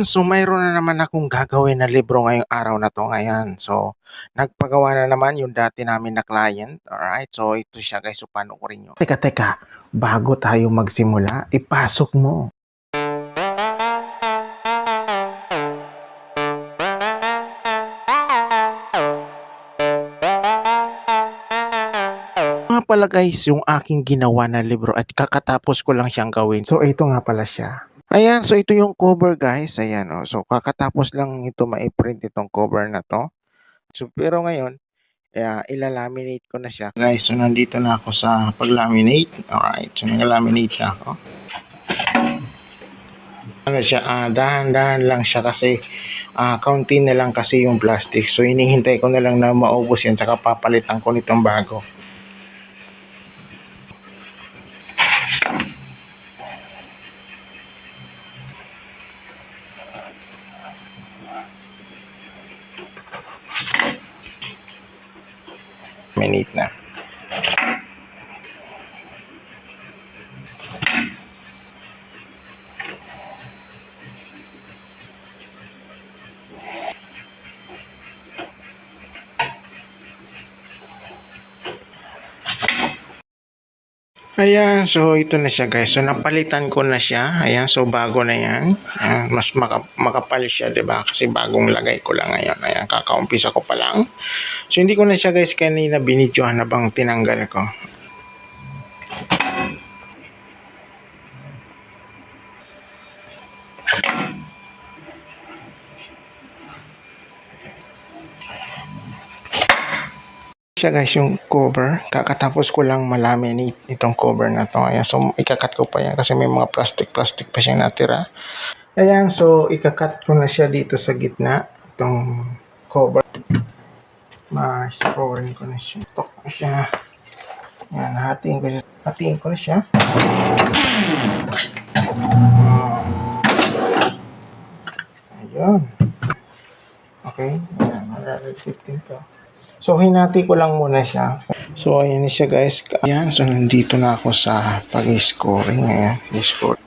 So, mayroon na naman akong gagawin na libro ngayong araw na 'to, ayan. So, nagpagawa na naman yung dati namin na client, alright. So, ito siya guys, so panoorin niyo. Teka, teka, bago tayo magsimula, ipasok mo. Nga pala guys, yung aking ginawa na libro at kakatapos ko lang siyang gawin. So, ito nga pala siya. Ayan, so ito yung cover guys, ayan oh. So, kakatapos lang ito ma-print itong cover na 'to. So, pero ngayon, ilalaminate ko na siya. Guys, so nandito na ako sa pag-laminate. Alright, so nag-laminate na ako. Ano siya, dahan-dahan lang siya kasi kaunti na lang kasi yung plastic. So, hinihintay ko na lang na maubos yan, saka papalitan ko nitong bago. Minute na. Ayan, so ito na siya guys. So napalitan ko na siya. Ayan, so bago na yan. Mas makapal siya, 'di ba? Kasi bagong lagay ko lang ngayon. Ayan, kakaumpisa ko pa lang. So hindi ko na siya guys kanina binidyohan habang tinanggal ko. Siya guys yung cover, kakatapos ko lang malaminate itong cover na to. Ayan, so ikakat ko pa yan kasi may mga plastic pa siyang natira. Ayan, so ikakat ko na siya dito sa gitna itong cover. Ma-scrolling ko na siya. Tok na siya. Ayan, hatiin ko na siya. Ayun. Okay, ayan, mag-15 to. So, hinati ko lang muna siya. So, ayan na siya guys. Ayan, so nandito na ako sa pag-scoring. Ayan, i-score.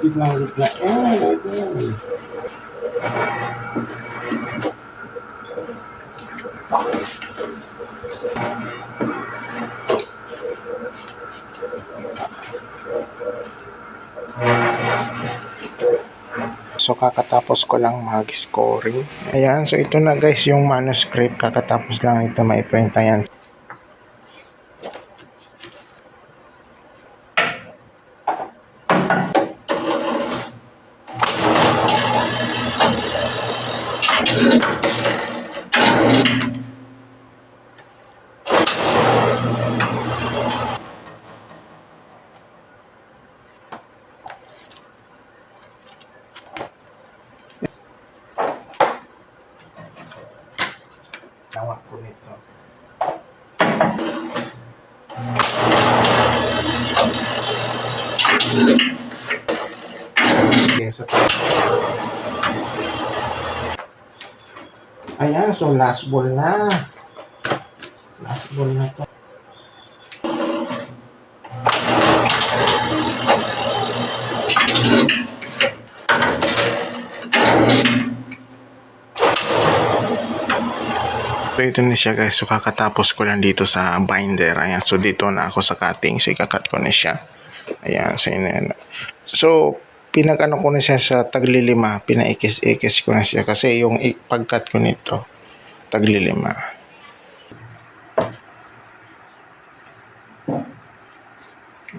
Gitna. Ayan. So, kakatapos ko lang mag-scoring. Ayan, so ito na guys yung manuscript. Kakatapos lang ito ma-print. Ayan. Tawa ko nito. Ayan, so last ball na. Last ball na to. So ito na siya guys. So kakatapos ko lang dito sa binder. Ayan, so dito na ako sa cutting. So ikakat ko na siya. Ayan, so yun. So pinag-ano ko na siya sa taglilima. Pinaikis-ikis ko na siya. Kasi yung pag-cut ko nito, taglilima.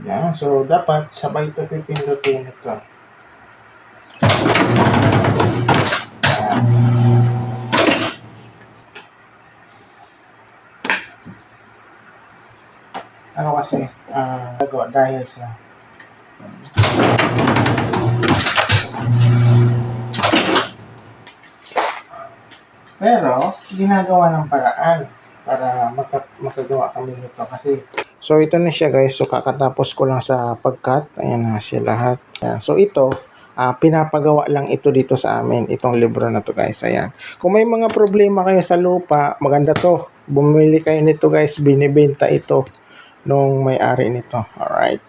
Ayan, so dapat sabay ito pipindutin ito. Ano kasi, dahil sa pero ginagawa ng paraan para makagawa kami nito kasi so ito na siya guys. So kakatapos ko lang sa pag-cut. Ayan na siya lahat. Ayan. So ito pinapagawa lang ito dito sa amin, itong libro na to guys. Ayan. Kung may mga problema kayo sa lupa, maganda to. Bumili kayo nito guys, binibenta ito nung may-ari nito. Alright.